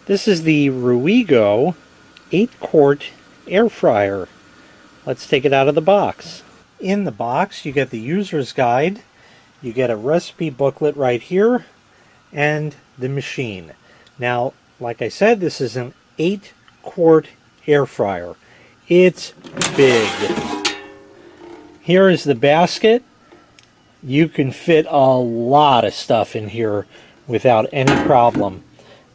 This is the Ruigo 8-quart air fryer. Let's take it out of the box. In the box, you get the user's guide, you get a recipe booklet right here, and the machine. Now, like I said, this is an 8-quart air fryer. It's big. Here is the basket. You can fit a lot of stuff in here without any problem.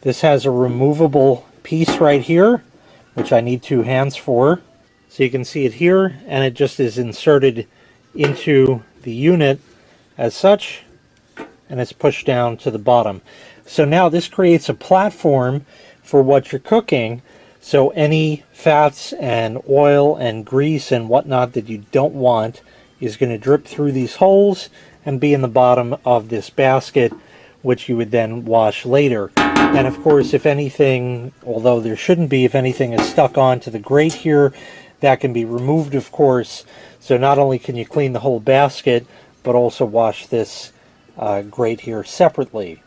This has a removable piece right here, which I need 2 hands for. So you can see it here, and it just is inserted into the unit as such, and it's pushed down to the bottom. So now this creates a platform for what you're cooking, so any fats and oil and grease and whatnot that you don't want is going to drip through these holes and be in the bottom of this basket, which you would then wash later. And of course, if anything, although there shouldn't be, if anything is stuck onto the grate here, that can be removed, of course. So not only can you clean the whole basket, but also wash this grate here separately.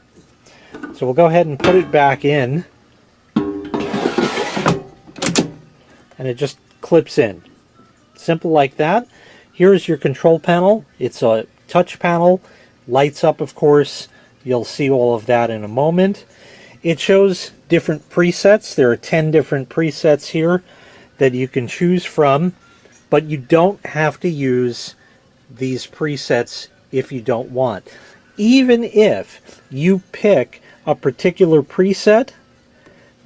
So we'll go ahead and put it back in, and it just clips in. Simple like that. Here's your control panel. It's a touch panel, lights up, of course. You'll see all of that in a moment. It shows different presets. There are 10 different presets here that you can choose from, but you don't have to use these presets if you don't want. Even if you pick a particular preset,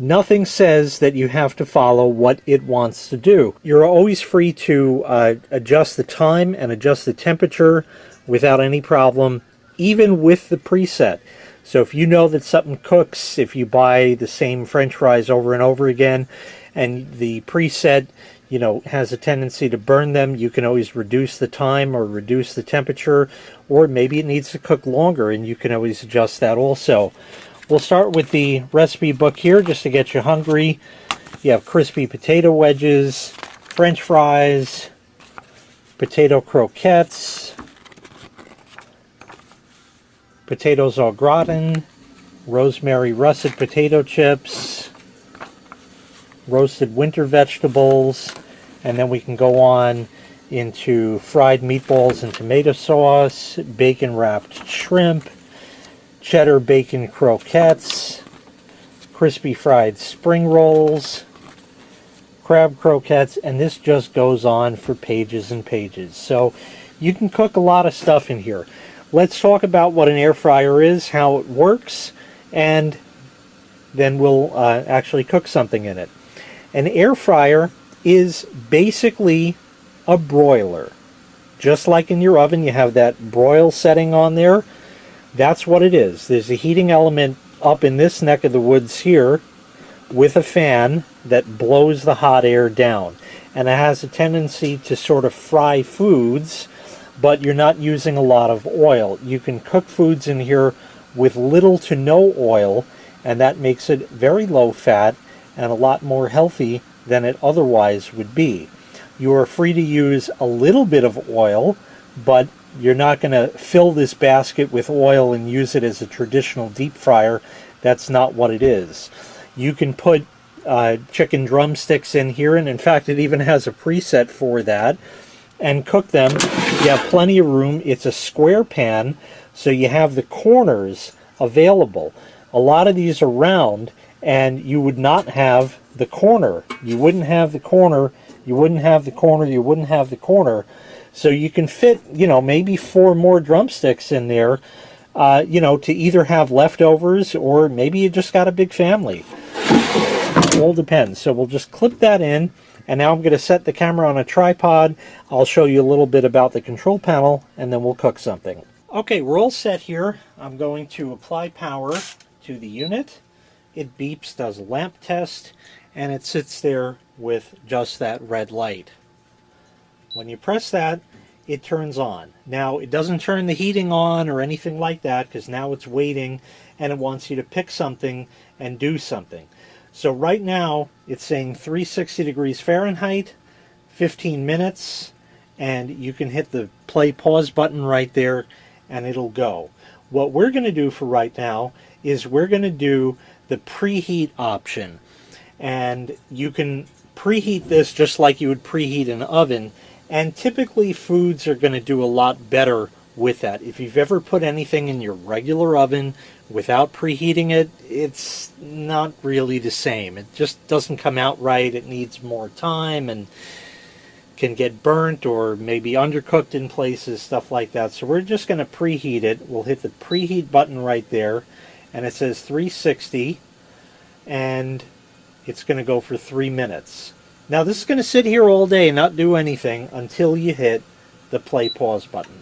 nothing says that you have to follow what it wants to do. You're always free to adjust the time and adjust the temperature without any problem, even with the preset. So if you know that something cooks, if you buy the same French fries over and over again, and the preset, you know, has a tendency to burn them, you can always reduce the time or reduce the temperature, or maybe it needs to cook longer, and you can always adjust that also. We'll start with the recipe book here just to get you hungry. You have crispy potato wedges, French fries, potato croquettes, potatoes au gratin, rosemary russet potato chips, roasted winter vegetables, and then we can go on into fried meatballs and tomato sauce, bacon wrapped shrimp, cheddar bacon croquettes, crispy fried spring rolls, crab croquettes, and this just goes on for pages and pages. So you can cook a lot of stuff in here. Let's talk about what an air fryer is, how it works, and then we'll actually cook something in it. An air fryer is basically a broiler. Just like in your oven, you have that broil setting on there. That's what it is. There's a heating element up in this neck of the woods here with a fan that blows the hot air down. And it has a tendency to sort of fry foods, but you're not using a lot of oil. You can cook foods in here with little to no oil, and that makes it very low fat and a lot more healthy than it otherwise would be. You are free to use a little bit of oil, but you're not going to fill this basket with oil and use it as a traditional deep fryer. That's not what it is. You can put chicken drumsticks in here, and in fact it even has a preset for that, and cook them. You have plenty of room. It's a square pan, so you have the corners available. A lot of these are round, and you would not have the corner. You wouldn't have the corner, you wouldn't have the corner, you wouldn't have the corner. So you can fit, you know, maybe 4 more drumsticks in there, you know, to either have leftovers, or maybe you just got a big family. It all depends. So we'll just clip that in, and now I'm going to set the camera on a tripod. I'll show you a little bit about the control panel, and then we'll cook something. Okay, we're all set here. I'm going to apply power to the unit. It beeps, does a lamp test, and it sits there with just that red light. When you press that, it turns on. Now, it doesn't turn the heating on or anything like that, because now it's waiting and it wants you to pick something and do something. So right now, it's saying 360 degrees Fahrenheit, 15 minutes, and you can hit the play pause button right there and it'll go. What we're going to do for right now is we're going to do the preheat option. And you can preheat this just like you would preheat an oven. And typically foods are going to do a lot better with that. If you've ever put anything in your regular oven without preheating it, it's not really the same. It just doesn't come out right. It needs more time and can get burnt or maybe undercooked in places, stuff like that. So we're just going to preheat it. We'll hit the preheat button right there, and it says 360, and it's going to go for 3 minutes. Now this is going to sit here all day and not do anything until you hit the play pause button.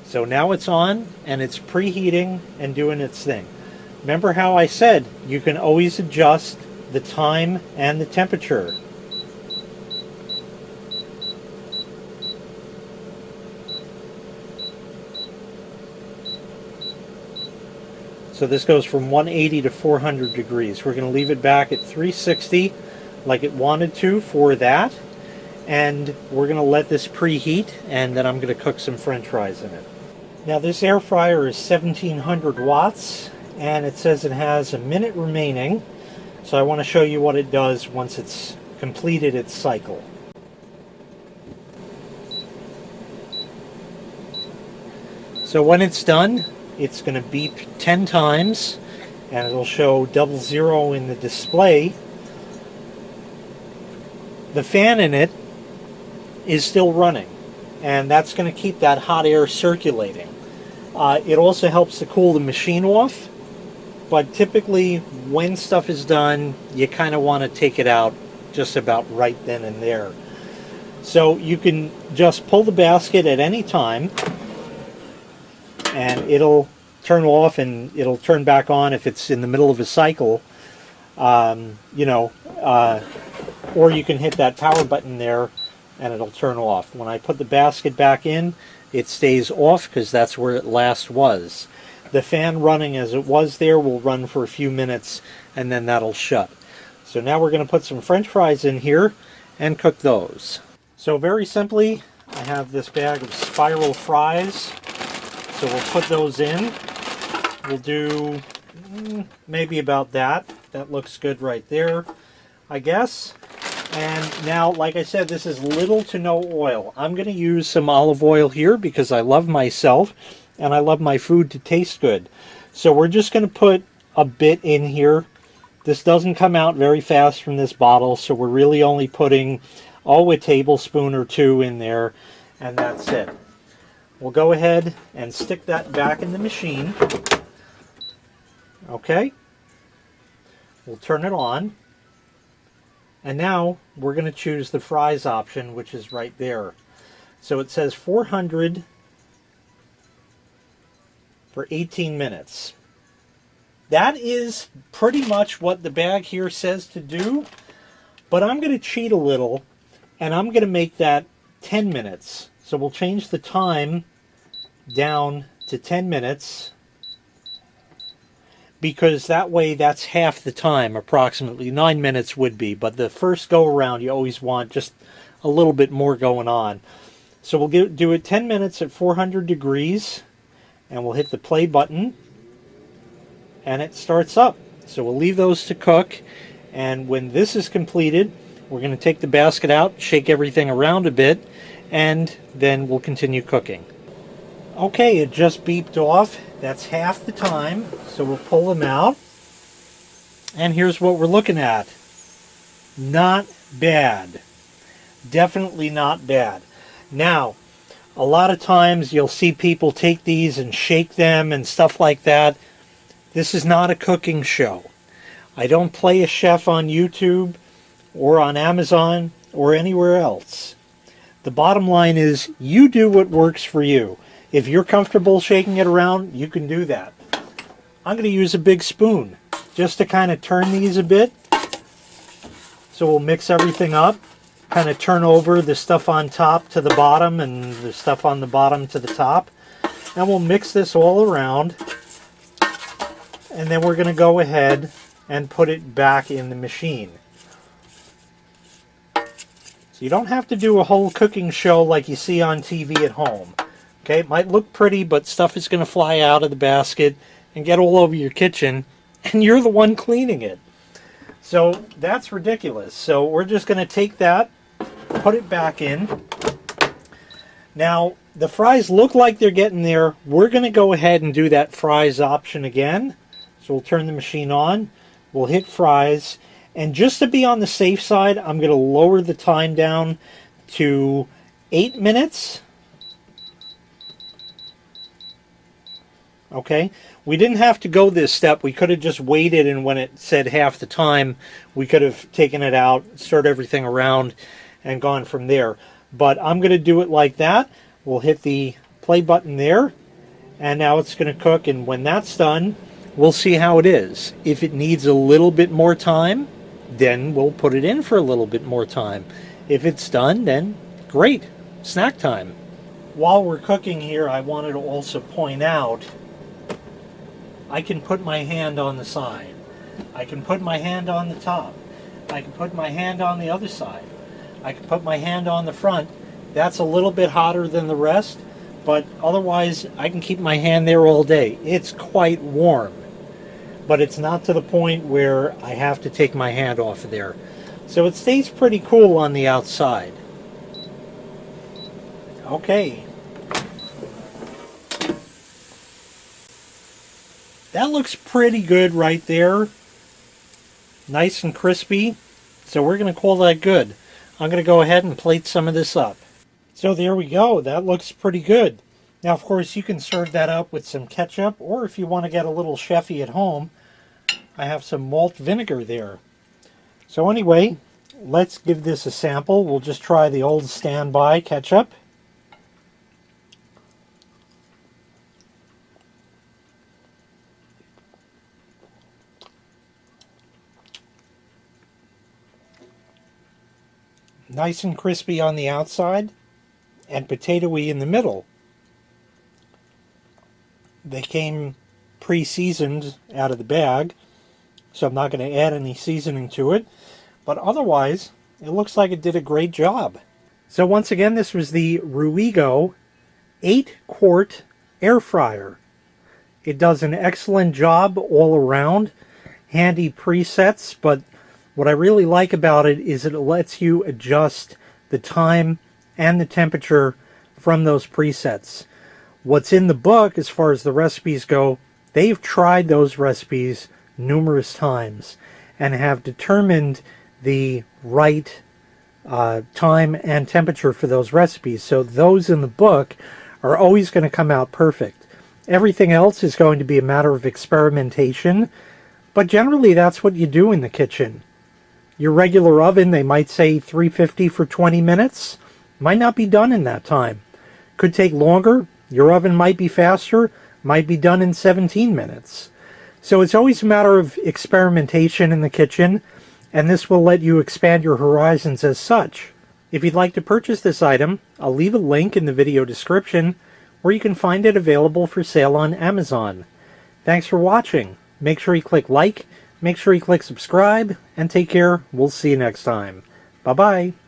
So now it's on and it's preheating and doing its thing. Remember how I said you can always adjust the time and the temperature. So this goes from 180 to 400 degrees. We're going to leave it back at 360 like it wanted to for that. And we're going to let this preheat, and then I'm going to cook some French fries in it. Now this air fryer is 1700 watts, and it says it has a minute remaining. So I want to show you what it does once it's completed its cycle. So when it's done, it's going to beep 10 times, and it'll show 00 in the display. The fan in it is still running, and that's going to keep that hot air circulating. It also helps to cool the machine off, but typically when stuff is done, you kind of want to take it out just about right then and there. So you can just pull the basket at any time, and it'll turn off and it'll turn back on if it's in the middle of a cycle, or you can hit that power button there and it'll turn off. When I put the basket back in, it stays off because that's where it last was. The fan running as it was there will run for a few minutes, and then that'll shut. So now we're going to put some French fries in here and cook those. So very simply, I have this bag of spiral fries. So we'll put those in. We'll do maybe about that. That looks good right there, I guess. And now, like I said, this is little to no oil. I'm going to use some olive oil here because I love myself and I love my food to taste good. So we're just going to put a bit in here. This doesn't come out very fast from this bottle, so we're really only putting, a tablespoon or two in there, and that's it. We'll go ahead and stick that back in the machine. Okay. We'll turn it on. And now we're going to choose the fries option, which is right there. So it says 400 for 18 minutes. That is pretty much what the bag here says to do, but I'm going to cheat a little, and I'm going to make that 10 minutes. So we'll change the time down to 10 minutes, because that way that's half the time, approximately. 9 minutes would be, but the first go around you always want just a little bit more going on. So we'll do it 10 minutes at 400 degrees, and we'll hit the play button, and it starts up. So we'll leave those to cook, and when this is completed, we're going to take the basket out, shake everything around a bit, and then we'll continue cooking. Okay, it just beeped off. That's half the time, so we'll pull them out. And here's what we're looking at. Not bad. Definitely not bad. Now, a lot of times you'll see people take these and shake them and stuff like that. This is not a cooking show. I don't play a chef on YouTube or on Amazon or anywhere else. The bottom line is you do what works for you. If you're comfortable shaking it around, you can do that. I'm going to use a big spoon just to kind of turn these a bit. So we'll mix everything up, kind of turn over the stuff on top to the bottom and the stuff on the bottom to the top. And we'll mix this all around. And then we're going to go ahead and put it back in the machine. So you don't have to do a whole cooking show like you see on TV at home. Okay, it might look pretty, but stuff is going to fly out of the basket and get all over your kitchen, and you're the one cleaning it. So that's ridiculous. So we're just going to take that, put it back in. Now, the fries look like they're getting there. We're going to go ahead and do that fries option again. So we'll turn the machine on. We'll hit fries. And just to be on the safe side, I'm going to lower the time down to 8 minutes. Okay, we didn't have to go this step. We could have just waited, and when it said half the time, we could have taken it out, stirred everything around, and gone from there. But I'm going to do it like that. We'll hit the play button there, and now it's going to cook, and when that's done, we'll see how it is. If it needs a little bit more time, then we'll put it in for a little bit more time. If it's done, then great, snack time. While we're cooking here, I wanted to also point out I can put my hand on the side. I can put my hand on the top. I can put my hand on the other side. I can put my hand on the front. That's a little bit hotter than the rest, but otherwise I can keep my hand there all day. It's quite warm, but it's not to the point where I have to take my hand off of there. So it stays pretty cool on the outside. Okay. That looks pretty good right there. Nice and crispy. So we're going to call that good. I'm going to go ahead and plate some of this up. So there we go. That looks pretty good. Now, of course, you can serve that up with some ketchup, or if you want to get a little chefy at home, I have some malt vinegar there. So anyway, let's give this a sample. We'll just try the old standby ketchup. Nice and crispy on the outside and potatoey in the middle. They came pre-seasoned out of the bag, so I'm not going to add any seasoning to it, but otherwise it looks like it did a great job. So once again, this was the Ruigo 8-quart air fryer. It does an excellent job all around. Handy presets, but what I really like about it is it lets you adjust the time and the temperature from those presets. What's in the book, as far as the recipes go, they've tried those recipes numerous times and have determined the right time and temperature for those recipes. So those in the book are always going to come out perfect. Everything else is going to be a matter of experimentation, but generally that's what you do in the kitchen. Your regular oven, they might say 350 for 20 minutes. Might not be done in that time. Could take longer. Your oven might be faster. Might be done in 17 minutes. So it's always a matter of experimentation in the kitchen, and this will let you expand your horizons as such. If you'd like to purchase this item, I'll leave a link in the video description where you can find it available for sale on Amazon. Thanks for watching. Make sure you click like, make sure you click subscribe, and take care. We'll see you next time. Bye-bye.